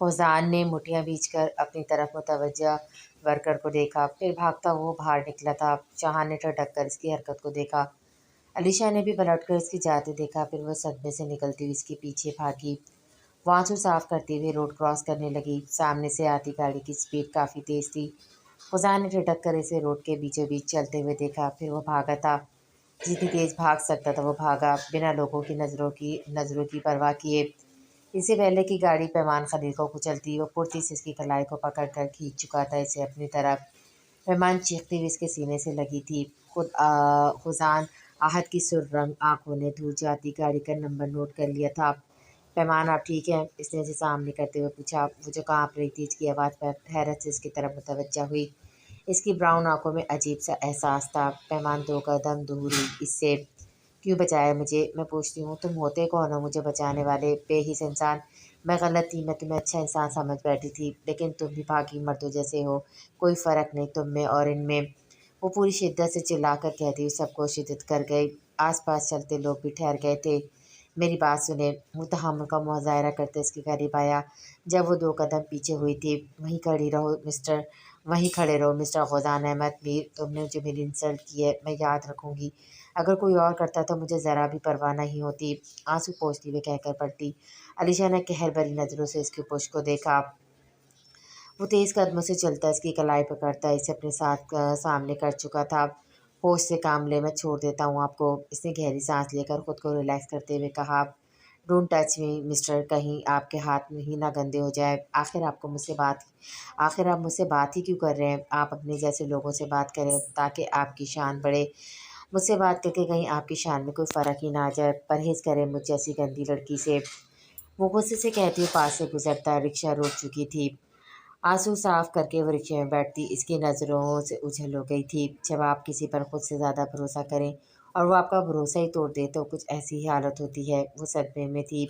فوزان نے مٹھیاں بیچ کر اپنی طرف متوجہ ورکر کو دیکھا، پھر بھاگتا وہ باہر نکلا تھا۔ شاہان نے ٹھٹک کر اس کی حرکت کو دیکھا۔ علیشا نے بھی پلٹ کر اس کی جاتے دیکھا، پھر وہ صدمے سے نکلتی ہوئی اس کے پیچھے بھاگی۔ وہ آنسو صاف کرتے ہوئے روڈ کراس کرنے لگی۔ سامنے سے آتی گاڑی کی سپیڈ کافی تیز تھی۔ فوزان نے ٹھٹک کر اسے روڈ کے بیچوں بیچ چلتے ہوئے دیکھا، پھر وہ بھاگا تھا۔ جتنی تیز بھاگ سکتا تھا وہ بھاگا، بنا لوگوں کی نظروں کی پرواہ کیے۔ اس سے پہلے کہ گاڑی پیمان خلیل کو کچلتی، وہ پھرتی سے اس کی کلائی کو پکڑ کر کھینچ چکا تھا اسے اپنی طرف۔ پیمان چیختی ہوئی اس کے سینے سے لگی تھی۔ فوزان آہت کی سرخ آنکھوں نے دور جاتی گاڑی کا نمبر نوٹ کر لیا تھا۔ پیمان آپ ٹھیک ہیں؟ اس نے اسے سامنے کرتے ہوئے پوچھا۔ وہ جو کانپ رہی تھی اس کی آواز پر حیرت سے اس کی طرف متوجہ ہوئی۔ اس کی براؤن آنکھوں میں عجیب سا احساس تھا۔ پیمان دو قدم دور ہوئی اس سے۔ کیوں بچایا مجھے؟ میں پوچھتی ہوں تم ہوتے کون ہو مجھے بچانے والے؟ بے حس انسان۔ میں غلط تھی، میں تمہیں اچھا انسان سمجھ بیٹھی تھی، لیکن تم بھی باقی مردوں جیسے ہو، کوئی فرق نہیں تم میں اور ان میں۔ وہ پوری شدت سے چلا کر کہتی ہوئی سب کو شدت کر گئی۔ آس پاس چلتے لوگ بھی ٹھہر گئے تھے۔ میری بات سنیں۔ وہ تحمل کا مظاہرہ کرتے اس کے قریب آیا۔ جب وہ دو قدم پیچھے ہوئی تھی۔ وہیں کھڑے رہو مسٹر فوزان احمد میر، تم نے جو میری انسلٹ کی ہے میں یاد رکھوں گی۔ اگر کوئی اور کرتا تو مجھے ذرا بھی پرواہ نہیں ہوتی۔ آنسو پوچھتے ہوئے کہہ کر پلٹی۔ علیشا نے قہر بھری نظروں سے اس کی پشت کو دیکھا۔ وہ تیز قدموں سے چلتا اس کی کلائی پکڑتا اسے اپنے ساتھ سامنے کر چکا تھا۔ ہوش سے کام لے، میں چھوڑ دیتا ہوں آپ کو۔ اس نے گہری سانس لے کر خود کو ریلیکس کرتے ہوئے کہا۔ ڈونٹ ٹچ می مسٹر، کہیں آپ کے ہاتھ ہی نہ گندے ہو جائے۔ آخر آپ مجھ سے بات ہی کیوں کر رہے ہیں؟ آپ اپنے جیسے لوگوں سے بات کریں تاکہ آپ کی شان بڑھے۔ مجھ سے بات کر کے کہیں آپ کی شان میں کوئی فرق ہی نہ آ جائے۔ پرہیز کریں مجھ جیسی گندی لڑکی سے۔ وہ غصے سے کہتی ہوئے پاس سے گزرتا۔ رکشہ روک چکی تھی۔ آنسو صاف کر کے وہ رکشے میں بیٹھتی اس کی نظروں سے اجھل ہو گئی تھی۔ جب آپ کسی پر خود سے زیادہ بھروسہ کریں اور وہ آپ کا بھروسہ ہی توڑ دے تو کچھ ایسی ہی حالت ہوتی ہے۔ وہ صدمے میں تھی۔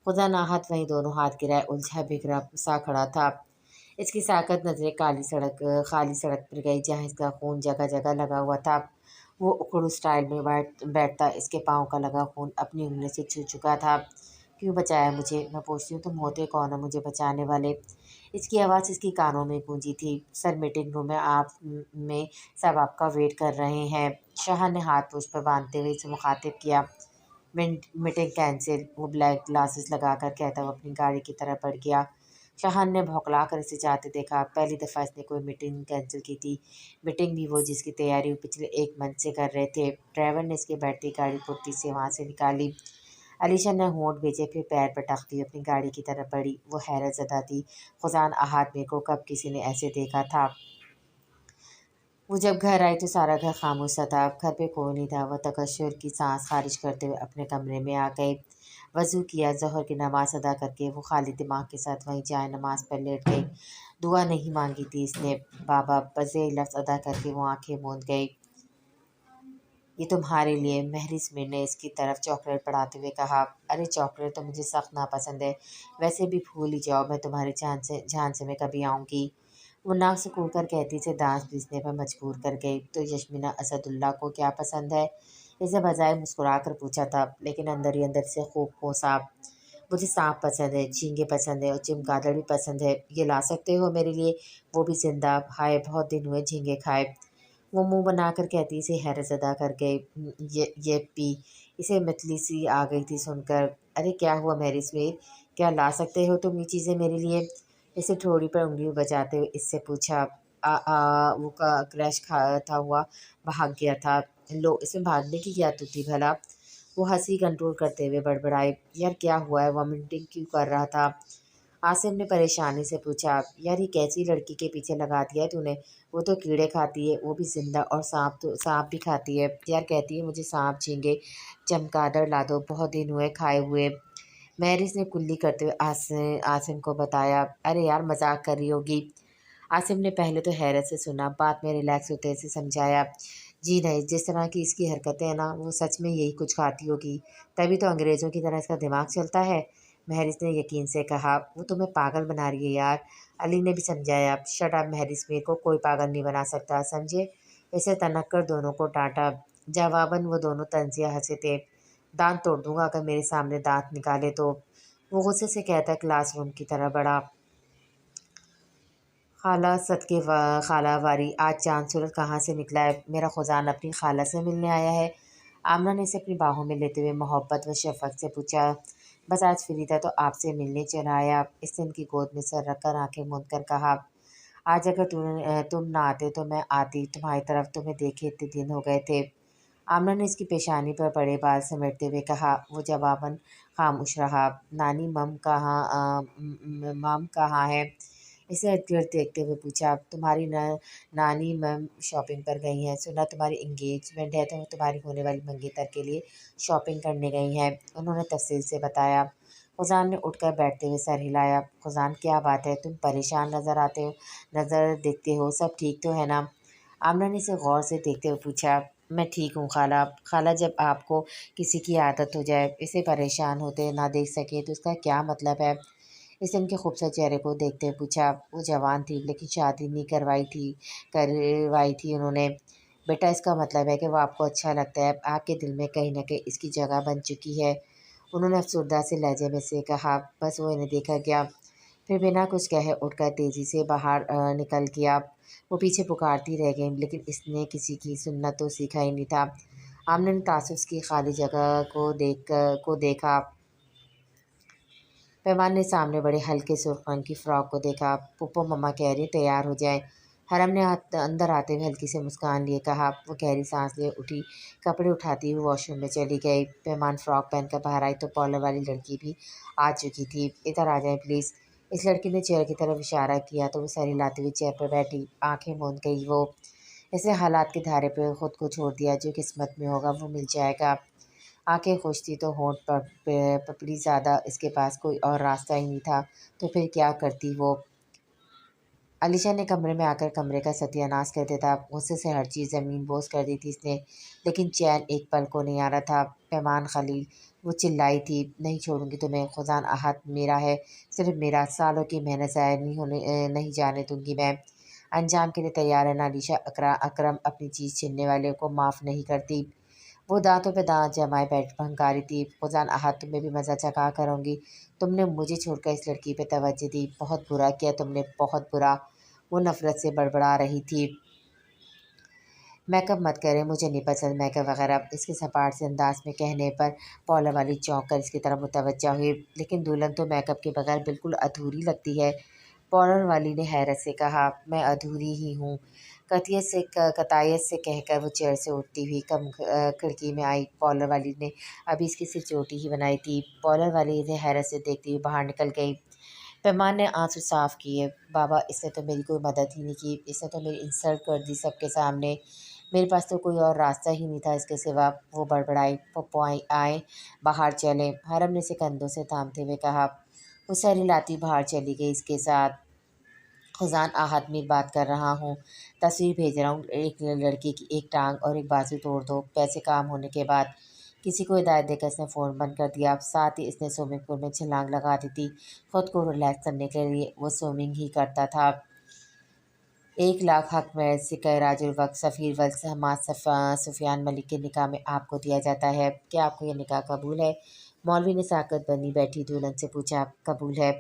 خدا ناہت وہیں دونوں ہاتھ گرائے الجھا بگڑا سا کھڑا تھا۔ اس کی ساکت نظریں خالی سڑک پر گئی جہاں اس کا خون جگہ جگہ لگا ہوا تھا۔ وہ اکڑو سٹائل میں بیٹھتا اس کے پاؤں کا لگا خون اپنی انگلیوں سے چھو چکا تھا۔ کیوں بچایا مجھے؟ میں پوچھتی ہوں تم ہوتے کون ہو مجھے بچانے والے؟ اس کی آواز اس کی کانوں میں گونجی تھی۔ سر میٹنگ روم میں سب آپ کا ویٹ کر رہے ہیں۔ شاہان نے ہاتھ پوچھ پر باندھتے ہوئے اسے مخاطب کیا۔ میٹنگ کینسل، وہ بلیک گلاسز لگا کر کہتا وہ اپنی گاڑی کی طرف بڑھ گیا۔ شاہان نے بھونکلا کر اسے جاتے دیکھا۔ پہلی دفعہ اس نے کوئی میٹنگ کینسل کی تھی، میٹنگ بھی وہ جس کی تیاری وہ پچھلے 1 منتھ سے کر رہے تھے۔ ڈرائیور نے اس کے بیٹھتی گاڑی پھرتی سے وہاں سے نکالی۔ علیشا نے ہونٹ بھیجے، پھر پیر پٹکتی ہوئی اپنی گاڑی کی طرف بڑھی۔ وہ حیرت زدہ تھی۔ فوزان احمد میر کو کب کسی نے ایسے دیکھا تھا؟ وہ جب گھر آئی تو سارا گھر خاموش سا تھا، گھر پہ کوئی نہیں تھا۔ وہ تکشر کی سانس خارج کرتے ہوئے اپنے کمرے میں آ گئے۔ وضو کیا، ظہر کی نماز ادا کر کے وہ خالی دماغ کے ساتھ وہیں جائے نماز پر لیٹ گئی۔ دعا نہیں مانگی تھی اس نے، بابا بس یہی لفظ ادا کر کے وہ آنکھیں موند گئی۔ یہ تمہارے لیے، مہرس میر نے اس کی طرف چاکلیٹ بڑھاتے ہوئے کہا۔ ارے چاکلیٹ تو مجھے سخت ناپسند ہے، ویسے بھی بھول ہی جاؤ میں تمہارے جھانسے میں کبھی آؤں گی۔ وہ ناک سکوڑ کر کہتی اسے دانت پیسنے پر مجبور کر گئی۔ تو یشمینا اسد اللہ کو کیا پسند ہے؟ اسے بظاہر مسکرا کر پوچھا تھا، لیکن اندر ہی اندر سے خوب کوسا۔ مجھے سانپ پسند ہے، جھینگے پسند ہے اور چمگادڑ بھی پسند ہے۔ یہ لا سکتے ہو میرے لیے؟ وہ بھی زندہ؟ ہائے بہت دن ہوئے جھینگے کھائے۔ وہ منہ بنا کر کہتی اسے حیرت زدہ کر گئی۔ یپی، اسے متلی سی آ گئی تھی سن کر۔ ارے کیا ہوا مہرس میر، کیا لا سکتے ہو تم یہ چیزیں میرے لیے؟ اسے ٹھوڑی پر انگلی بجاتے ہوئے اس سے پوچھا۔ وہ کریش کھاتا ہوا بھاگ گیا تھا۔ لو، اس میں بھاگنے کی کیا تھی بھلا؟ وہ ہنسی کنٹرول کرتے ہوئے بڑبڑائی۔ یار کیا ہوا ہے، وامٹنگ کیوں کر رہا تھا؟ عاصم نے پریشانی سے پوچھا۔ یار یہ کیسی لڑکی کے پیچھے لگا دیا ہے تو نے؟ وہ تو کیڑے کھاتی ہے، وہ بھی زندہ، اور سانپ بھی کھاتی ہے۔ یار کہتی ہے مجھے سانپ جھینگے چمگادڑ لا دو، بہت دن ہوئے کھائے ہوئے۔ مہرس نے کلی کرتے ہوئے عاصم کو بتایا۔ ارے یار مذاق کر رہی ہوگی۔ عاصم نے پہلے تو حیرت سے سنا، بعد میں ریلیکس ہوتے سے سمجھایا۔ جی نہیں، جس طرح کی اس کی حرکتیں ہیں نا، وہ سچ میں یہی کچھ کھاتی ہوگی، تبھی تو انگریزوں کی طرح اس کا دماغ چلتا ہے۔ مہرس نے یقین سے کہا۔ وہ تمہیں پاگل بنا رہی ہے یار، علی نے بھی سمجھایا۔ شٹ اپ مہرس میر کو کوئی پاگل نہیں بنا سکتا، سمجھے؟ اسے تنک کر دونوں کو ڈانٹا۔ جواباً وہ دونوں طنزیہ ہنسے تھے۔ دانت توڑ دوں گا اگر میرے سامنے دانت نکالے تو، وہ غصے سے کہتا کلاس روم کی طرح بڑھا۔ خالہ صدقے خالہ واری آج چاند سورج کہاں سے نکلا ہے؟ میرا خزان اپنی خالہ سے ملنے آیا ہے؟ آمنہ نے اسے اپنی باہوں میں لیتے ہوئے محبت و شفقت سے پوچھا۔ بس آج فری تھا تو آپ سے ملنے چلا آیا، اس نے ان کی گود میں سر رکھ کر آنکھیں موند کر کہا۔ آج اگر تم نہ آتے تو میں آتی، تمہاری طرف تمہیں دیکھے اتنے دن ہو گئے تھے۔ آمنہ نے اس کی پیشانی پر بڑے بال سمیٹتے ہوئے کہا۔ وہ جواباً خاموش رہا۔ نانی مم کہاں ہے؟ اسے ارد گرد دیکھتے ہوئے پوچھا۔ تمہاری نانی مم شاپنگ پر گئی ہیں، سنا تمہاری انگیجمنٹ ہے تو وہ تمہاری ہونے والی منگیتر کے لیے شاپنگ کرنے گئی ہیں، انہوں نے تفصیل سے بتایا۔ خزان نے اٹھ کر بیٹھتے ہوئے سر ہلایا۔ خزان کیا بات ہے، تم پریشان نظر دیکھتے ہو، سب ٹھیک تو ہے نا؟ آمنہ نے اسے غور سے دیکھتے ہوئے پوچھا۔ میں ٹھیک ہوں خالہ۔ خالہ جب آپ کو کسی کی عادت ہو جائے، اسے پریشان ہوتے نہ دیکھ سکے تو اس کا کیا مطلب ہے؟ اس نے ان کے خوبصورت چہرے کو دیکھتے ہوئے پوچھا۔ وہ جوان تھی لیکن شادی نہیں کروائی تھی انہوں نے۔ بیٹا اس کا مطلب ہے کہ وہ آپ کو اچھا لگتا ہے، آپ کے دل میں کہیں نہ کہیں اس کی جگہ بن چکی ہے، انہوں نے افسردہ سے لہجے میں سے کہا۔ بس وہ انہیں دیکھا گیا، پھر بنا کچھ کہے اٹھ کر تیزی سے باہر نکل گیا۔ وہ پیچھے پکارتی رہ گئی لیکن اس نے کسی کی سننا تو سیکھا ہی نہیں تھا۔ آمنہ نے تعصب کی خالی جگہ کو دیکھا۔ پیمان نے سامنے بڑے ہلکے سرخ رنگ کی فراک کو دیکھا۔ پھپھو مما کہہ رہی تیار ہو جائیں۔ حرم نے اندر آتے ہوئے ہلکی سے مسکان لیے کہا۔ وہ گہری سانس لیے اٹھی، کپڑے اٹھاتی ہوئی واش روم میں چلی گئی۔ پیمان فراک پہن کر باہر آئی تو پارلر والی لڑکی بھی آ چکی تھی۔ ادھر آ جائیں پلیز۔ اس لڑکی نے چیئر کی طرف اشارہ کیا تو وہ سر ہلاتی ہوئی چیئر پر بیٹھی، آنکھیں موند گئی وہ۔ اس نے حالات کے دھارے پہ خود کو چھوڑ دیا، جو قسمت میں ہوگا وہ مل جائے گا۔ آنکھیں خوش تھی تو ہونٹ پپڑی زیادہ، اس کے پاس کوئی اور راستہ ہی نہیں تھا تو پھر کیا کرتی وہ؟ علیشا نے کمرے میں آ کر کمرے کا ستیہ ناش کر دیا تھا۔ غصے سے ہر چیز زمین بوس کر دی تھی اس نے، لیکن چین ایک پل کو نہیں آ رہا تھا۔ پیمان خلیل، وہ چلائی تھی، نہیں چھوڑوں گی تمہیں، خزان احد میرا ہے، صرف میرا، سالوں کی محنت ضائع نہیں جانے دوں گی میں۔ انجام کے لیے تیار ہے نا علیشا؟ اکرم اپنی چیز چھیننے والے کو معاف نہیں کرتی۔ وہ دانتوں پہ دانت جمائے بیٹھ بھنکاری تھی۔ خزان احد، تمہیں بھی مزہ چکھا کروں گی، تم نے مجھے چھوڑ کر اس لڑکی پہ توجہ دی، بہت برا کیا تم نے، بہت برا۔ وہ نفرت سے بڑبڑا رہی تھی۔ میک اپ مت کریں، مجھے نہیں پسند میک اپ وغیرہ، اس کے سپاٹ سے انداز میں کہنے پر پارلر والی چونک کر اس کی طرف متوجہ ہوئی۔ لیکن دلہن تو میک اپ کے بغیر بالکل ادھوری لگتی ہے، پارلر والی نے حیرت سے کہا۔ میں ادھوری ہی ہوں، قطعیت سے کہہ کر وہ چیئر سے اٹھتی ہوئی کھڑکی میں آئی۔ پارلر والی نے ابھی اس کی صرف چوٹی ہی بنائی تھی۔ پارلر والی انہیں حیرت سے دیکھتی ہوئی باہر نکل گئی۔ پیمان نے آنسو صاف کیے۔ بابا، اس نے تو میری کوئی مدد ہی نہیں کی، اس نے تو میری انسلٹ کر دی سب کے سامنے، میرے پاس تو کوئی اور راستہ ہی نہیں تھا اس کے سوا، وہ بڑبڑائی۔ پھپھو آئیں، باہر چلیں، حرم نے اسے کندھوں سے تھامتے ہوئے کہا۔ وہ سر ہلاتی باہر چلی گئی اس کے ساتھ۔ خزان احد میر بات کر رہا ہوں، تصویر بھیج رہا ہوں، ایک لڑکی کی ایک ٹانگ اور ایک بازو توڑ دو، پیسے کام ہونے کے بعد۔ کسی کو ہدایت دے کر اس نے فون بند کر دیا۔ ساتھ ہی اس نے سوئمنگ پول میں چھلانگ لگا دی تھی، خود کو ریلیکس کرنے کے لیے وہ سوئمنگ ہی کرتا تھا۔ 1,00,000 حق محض سکہ راج الوقت سفیر ولد حماد سفیان ملک کے نکاح میں آپ کو دیا جاتا ہے، کیا آپ کو یہ نکاح قبول ہے؟ مولوی نے ساکت بنی بیٹھی دلہن سے پوچھا۔ قبول ہے۔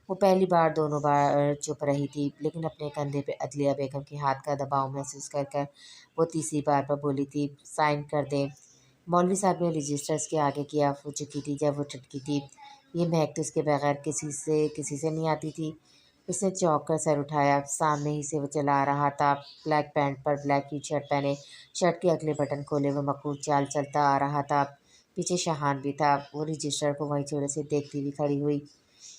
وہ پہلی بار دونوں بار چپ رہی تھی، لیکن اپنے کندھے پہ عدلیہ بیگم کے ہاتھ کا دباؤ محسوس کر وہ تیسری بار پر بولی تھی۔ سائن کر دیں۔ مولوی صاحب نے رجسٹر اس کے آگے کیا۔ وہ چکی تھی جب وہ ٹھٹکی تھی، یہ مہک تو اس کے بغیر کسی سے نہیں آتی تھی۔ اس نے چونک کر سر اٹھایا، سامنے ہی سے وہ چلا آ رہا تھا، بلیک پینٹ پر بلیک ٹی شرٹ پہنے، شرٹ کے اگلے بٹن کھولے ہوئے مکروہ چال چلتا آ رہا تھا۔ پیچھے شاہان بھی تھا۔ وہ رجسٹر کو وہیں چولہے سے دیکھتی ہوئی کھڑی ہوئی۔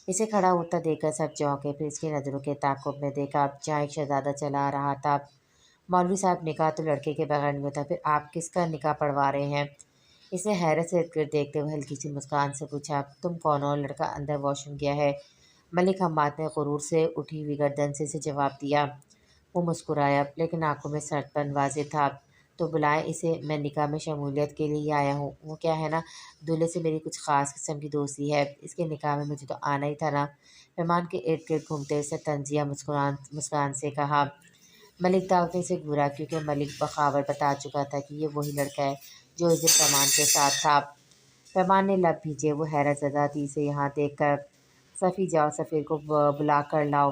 اسے کھڑا ہوتا دیکھ کر سب چونکے، پھر اس کی نظروں کے تعاقب میں دیکھا جہاں ایک شہزادہ چلا آ رہا تھا۔ مولوی صاحب، نکاح تو لڑکے کے بغیر نہیں ہوتا، پھر آپ کس کا نکاح پڑھوا رہے ہیں؟ اس نے حیرت سے ارد گرد دیکھتے ہوئے ہلکی سی مسکان سے پوچھا۔ تم کون ہو؟ لڑکا اندر واش روم گیا ہے، ملک حماد نے غرور سے اٹھی ہوئی گردن سے اسے جواب دیا۔ وہ مسکرایا لیکن آنکھوں میں سرد پن واضح تھا۔ تو بلائیں اسے، میں نکاح میں شمولیت کے لیے ہی آیا ہوں۔ وہ کیا ہے نا، دولہے سے میری کچھ خاص قسم کی دوستی ہے، اس کے نکاح میں مجھے تو آنا ہی تھا نا۔ پیمان کے ارد گرد گھومتے اس نے طنزیہ مسکان سے کہا۔ ملک دعوت نے اسے گھورا کیونکہ ملک بخاور بتا چکا تھا کہ یہ وہی لڑکا ہے جو اس دن پیمان کے ساتھ تھا۔ پیمان نے لب بھیجے، وہ حیرت زدہ تھی اسے یہاں دیکھ کر۔ صفی، جاؤ سفیر کو بلا کر لاؤ۔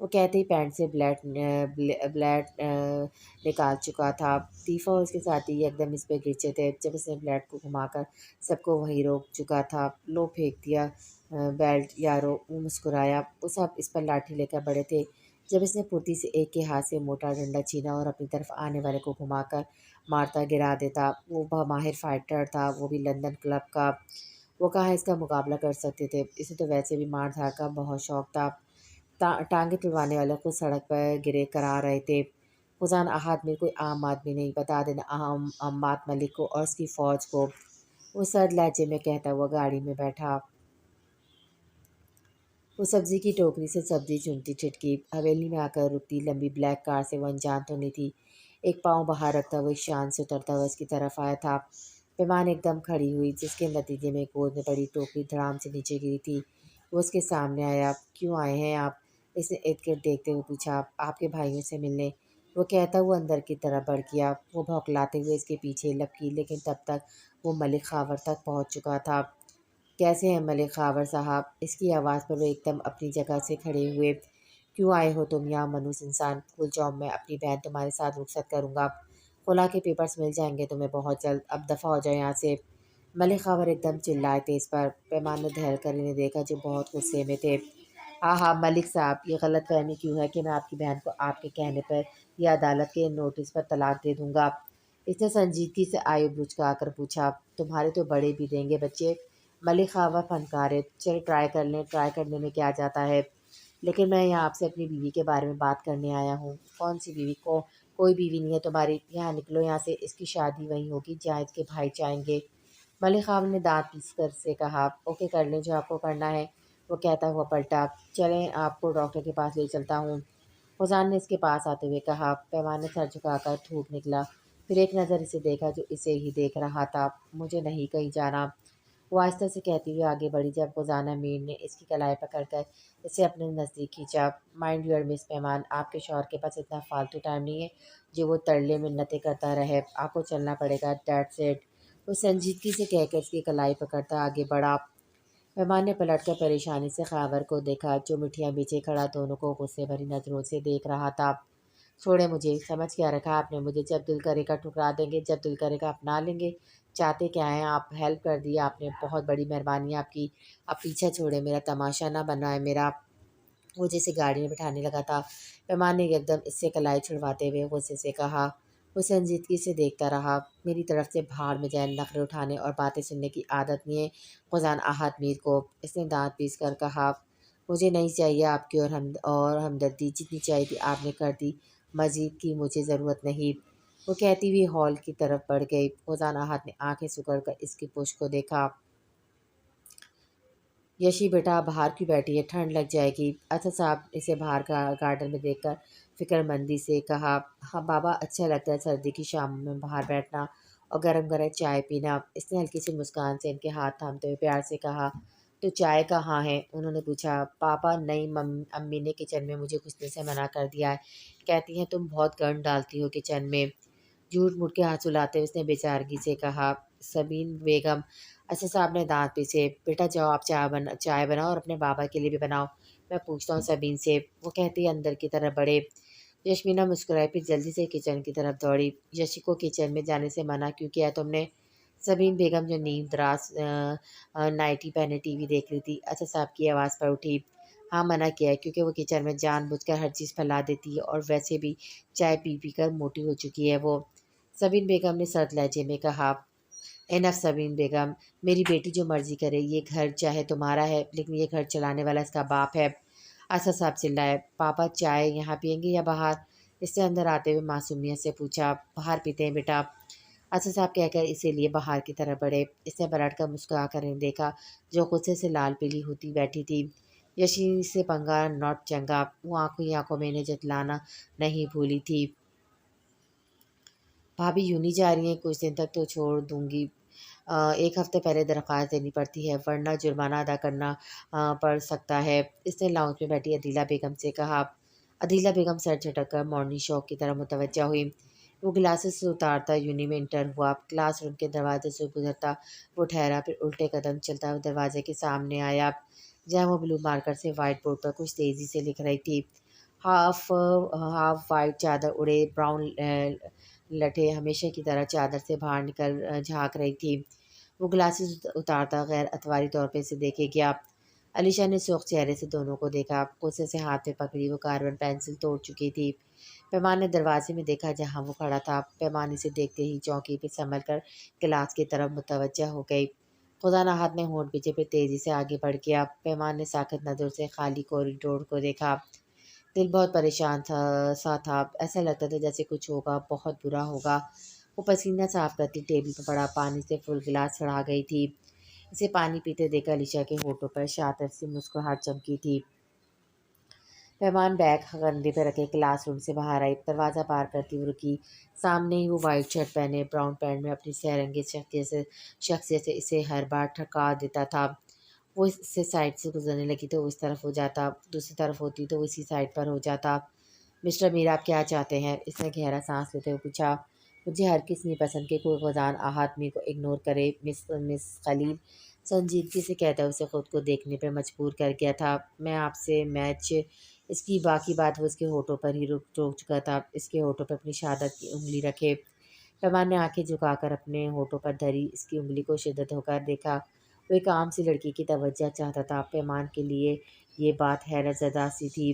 وہ کہتے ہی پینٹ سے بلیڈ نکال چکا تھا۔ طیفہ اور اس کے ساتھی ایک دم اس پہ گرچے تھے جب اس نے بلیڈ کو گھما کر سب کو وہیں روک چکا تھا۔ لو پھینک دیا بیلٹ یارو، وہ مسکرایا۔ وہ سب اس پر لاٹھی لے کر بڑے تھے۔ جب اس نے پھرتی سے ایک کے ہاتھ سے موٹا ڈنڈا چھینا اور اپنی طرف آنے والے کو گھما کر مارتا گرا دیتا۔ وہ ماہر فائٹر تھا، وہ بھی لندن کلب کا۔ وہ کہاں اس کا مقابلہ کر سکتے تھے؟ اسے تو ویسے بھی مار دھاڑ کا بہت شوق تھا۔ ٹانگیں تلوانے والے خود سڑک پر گرے کرا رہے تھے۔ فضان احد میر کوئی عام آدمی نہیں، بتا دینا اماد ملک کو اور اس کی فوج کو۔ وہ سرد لہجے میں کہتا ہوا گاڑی میں بیٹھا۔ وہ سبزی کی ٹوکری سے سبزی چنتی ٹھٹکی حویلی میں آ کر رکتی۔ لمبی بلیک کار سے وہ انجان تو نہیں تھی۔ ایک پاؤں باہر رکھتا وہ ایک شان سے اترتا ہوا اس کی طرف آیا تھا۔ پیمان ایک دم کھڑی ہوئی، جس کے نتیجے میں گود میں پڑی ٹوکری دھڑام سے نیچے گری تھی۔ وہ اس کے سامنے آیا۔ کیوں آئے ہیں آپ؟ اس نے ارد گرد دیکھتے ہوئے پوچھا۔ آپ کے بھائیوں سے ملنے، وہ کہتا ہوا اندر کی طرف بڑھ گیا۔ وہ بھوکلاتے ہوئے اس کے پیچھے لپکی، لیکن تب تک وہ ملک خاور تک پہنچ چکا تھا۔ کیسے ہیں ملک خاور صاحب؟ اس کی آواز پر وہ ایک دم اپنی جگہ سے کھڑے ہوئے۔ کیوں آئے ہو تم یہاں منحوس انسان؟ بھول جاؤ، میں اپنی بہن تمہارے ساتھ رخصت کروں گا۔ خلا کے پیپرز مل جائیں گے تمہیں بہت جلد، اب دفعہ ہو جاؤ یہاں سے۔ ملک خاور ایک دم چلائے تھے اس پر۔ پیمان نے دھیر کر انہیں دیکھا جو بہت غصے میں تھے۔ ہاں ملک صاحب، یہ غلط فہمی کیوں ہے کہ میں آپ کی بہن کو آپ کے کہنے پر یا عدالت کے نوٹس پر طلاق دے دوں گا؟ اس نے سنجیدگی سے آئی بجھکا کر پوچھا۔ تمہارے تو بڑے بھی دیں گے بچے۔ ملک خاور فنکارے۔ چلے ٹرائی کر لیں، ٹرائی کرنے میں کیا جاتا ہے؟ لیکن میں یہاں آپ سے اپنی بیوی کے بارے میں بات کرنے آیا ہوں۔ کون سی بیوی کو؟ کوئی بیوی نہیں ہے تمہاری، یہاں نکلو یہاں سے۔ اس کی شادی وہیں ہوگی جہاں اس کے بھائی چاہیں گے۔ ملک خاور نے دانت پیس کر سے کہا۔ اوکے، کر لیں جو آپ کو کرنا ہے، وہ کہتا ہوا پلٹا۔ چلیں آپ کو ڈاکٹر کے پاس لے چلتا ہوں، فضان نے اس کے پاس آتے ہوئے کہا۔ پیمان نے سر جھکا کر تھوک نکلا، پھر ایک نظر اسے دیکھا جو اسے ہی دیکھ رہا تھا۔ مجھے نہیں کہیں جانا، وہ آہستہ سے کہتی ہوئی آگے بڑھی۔ جب فضانہ میر نے اس کی کلائی پکڑ کر اسے اپنے نزدیک کھینچا۔ مائنڈ یور مس پیمان، آپ کے شوہر کے پاس اتنا فالتو ٹائم نہیں ہے جو وہ ترلے منتیں کرتا رہے۔ آپ کو چلنا پڑے گا، دیٹس اٹ، وہ سنجیدگی سے کہہ کر اس کی کلائی پکڑتا آگے بڑھا۔ پیمان نے پلٹ کر پریشانی سے خاور کو دیکھا جو مٹھیاں بیچے کھڑا دونوں کو غصے بھری نظروں سے دیکھ رہا تھا۔ چھوڑے مجھے، سمجھ کیا رکھا آپ نے مجھے؟ جب دل کرے گا ٹھکرا دیں گے، جب دل کرے گا اپنا لیں گے۔ چاہتے کیا ہیں آپ؟ ہیلپ کر دی آپ نے، بہت بڑی مہربانی آپ کی۔ اب پیچھا چھوڑے، میرا تماشا نہ بنائے میرا۔ وہ جسے گاڑی میں بٹھانے لگا تھا، پیمان نے ایک دم اس سے کلائی چھڑواتے ہوئے غصے سے کہا۔ وہ سنجیدگی سے دیکھتا رہا۔ میری طرف سے بھاڑ میں جائے، نخرے اٹھانے اور باتیں سننے کی عادت نہیں ہے فضان احد میر کو، اس نے دانت پیس کر کہا۔ مجھے نہیں چاہیے آپ کی اور ہمدردی، جتنی چاہیے تھی آپ نے کر دی، مزید کی مجھے ضرورت نہیں، وہ کہتی ہوئی ہال کی طرف بڑھ گئی۔ فضان احد نے آنکھیں سکڑ کر اس کی پشت کو دیکھا۔ یشی بیٹا باہر کیوں بیٹھی ہے؟ ٹھنڈ لگ جائے گی۔ اسد صاحب اسے باہر گارڈن میں دیکھ کر فکر مندی سے کہا۔ ہاں بابا، اچھا لگتا ہے سردی کی شاموں میں باہر بیٹھنا اور گرم گرم چائے پینا، اس نے ہلکی سی مسکان سے ان کے ہاتھ تھامتے ہوئے پیار سے کہا۔ تو چائے کہاں ہے؟ انہوں نے پوچھا۔ پاپا نہیں، امی نے کچن میں مجھے گھسنے سے منع کر دیا ہے، کہتی ہیں تم بہت گند ڈالتی ہو کچن میں، جھوٹ موٹ کے ہاتھ سلاتے ہوئے اس نے بیچارگی سے کہا۔ سبین بیگم، اسد صاحب نے دانت پیسے۔ بیٹا جاؤ، آپ چائے بناؤ اور اپنے بابا کے لیے بھی بناؤ، میں پوچھتا ہوں سبین سے، وہ کہتے ہی اندر کی طرف بڑھے۔ یشمینا مسکرائی، پھر جلدی سے کچن کی طرف دوڑی۔ یشی کو کچن میں جانے سے منع کیوں کیا تم نے؟ سبین بیگم جو نیم دراز نائٹی پہنے ٹی وی دیکھ رہی تھی، اسد صاحب کی آواز پر اٹھی۔ ہاں منع کیا ہے کیونکہ وہ کچن میں جان بوجھ کر ہر چیز پھیلا دیتی ہے اور ویسے بھی چائے پی پی کر موٹی ہو چکی ہے وہ، سبین بیگم نے سرد لہجے میں کہا۔ انف سبین بیگم، میری بیٹی جو مرضی کرے، یہ گھر چاہے تمہارا ہے لیکن یہ گھر چلانے والا اس کا باپ ہے، اسد صاحب چلائے۔ پاپا چائے یہاں پئیں گے یا باہر؟ اس نے اندر آتے ہوئے معصومیت سے پوچھا۔ باہر پیتے ہیں بیٹا، اسد صاحب کہہ کر اسی لیے باہر کی طرف بڑھے۔ اس نے پلٹ کر مسکرا کر انہیں دیکھا جو غصے سے لال پیلی ہوتی بیٹھی تھی۔ یشی سے پنگا ناٹ چنگا، وہ آنکھوں ہی آنکھوں میں انہیں جتلانا نہیں بھولی تھی۔ بھابھی یوں نہیں جا رہی ہیں؟ کچھ دن تک تو چھوڑ دوں گی، ایک ہفتے پہلے درخواست دینی پڑتی ہے ورنہ جرمانہ ادا کرنا پڑ سکتا ہے، اس نے لاؤنج میں بیٹھی عدیلہ بیگم سے کہا۔ عدیلہ بیگم سر جھٹک کر مارننگ شاپ کی طرف متوجہ ہوئی۔ وہ گلاسز سے اتارتا یونی میں انٹر ہوا، کلاس روم کے دروازے سے گزرتا وہ ٹھہرا، پھر الٹے قدم چلتا وہ دروازے کے سامنے آیا جہاں وہ بلو مارکر سے وائٹ بورڈ پر کچھ تیزی سے لکھ رہی تھی۔ ہاف وائٹ چادر اڑے براؤن لٹھے ہمیشہ کی طرح چادر سے باہر نکل جھانک رہی تھی۔ وہ گلاسز اتارتا غیر اتواری طور پہ اسے دیکھے گیا۔ علیشا نے سرخ چہرے سے دونوں کو دیکھا، غصے سے ہاتھ میں پکڑی وہ کاربن پینسل توڑ چکی تھی۔ پیمان نے دروازے میں دیکھا جہاں وہ کھڑا تھا۔ پیمان اسے دیکھتے ہی چوکی پہ سنبھل کر کلاس کی طرف متوجہ ہو گئی۔ خدا نہ ہاتھ میں ہونٹ پیچھے پہ تیزی سے آگے بڑھ گیا۔ پیمان نے ساکت نظروں سے خالی کوریڈور کو دیکھا۔ دل بہت پریشان تھا ایسا لگتا تھا جیسے کچھ ہوگا، بہت برا ہوگا۔ وہ پسینہ صاف کرتی ٹیبل پر پڑا پانی سے فل گلاس چڑھا گئی تھی۔ اسے پانی پیتے دیکھ علیشا کے ہونٹوں پر شاطر سی مسکراہٹ چمکی تھی۔ پیمان بیگ کندھے پہ رکھے کلاس روم سے باہر آئی۔ دروازہ پار کرتی وہ رکی۔ سامنے ہی وہ وائٹ شرٹ پہنے براؤن پینٹ میں اپنی سحر انگیز شخصیت سے اسے ہر بار ٹھکا دیتا تھا۔ وہ اس سے سائڈ سے گزرنے لگی تو وہ اس طرف ہو جاتا، دوسری طرف ہوتی تو وہ اسی سائڈ پر ہو جاتا۔ مسٹر میر آپ کیا چاہتے ہیں؟ اس نے گہرا سانس لیتے ہوئے پوچھا۔ مجھے ہر کس نہیں پسند کہ کوئی غضان آدمی کو اگنور کرے، مس خلیل سنجیدگی سے کہتا اسے خود کو دیکھنے پہ مجبور کر گیا تھا۔ میں آپ سے میچ اس کی باقی بات وہ اس کے ہونٹوں پر ہی روک چکا تھا۔ اس کے ہونٹوں پر اپنی شہادت کی انگلی رکھے پیمان نے آنکھیں جھکا کر اپنے ہونٹوں پر دھری اس کی انگلی کو شدت ہو کر دیکھا۔ وہ ایک عام سی لڑکی کی توجہ چاہتا تھا۔ پیمان کے لیے یہ بات حیرت زدہ سی تھی۔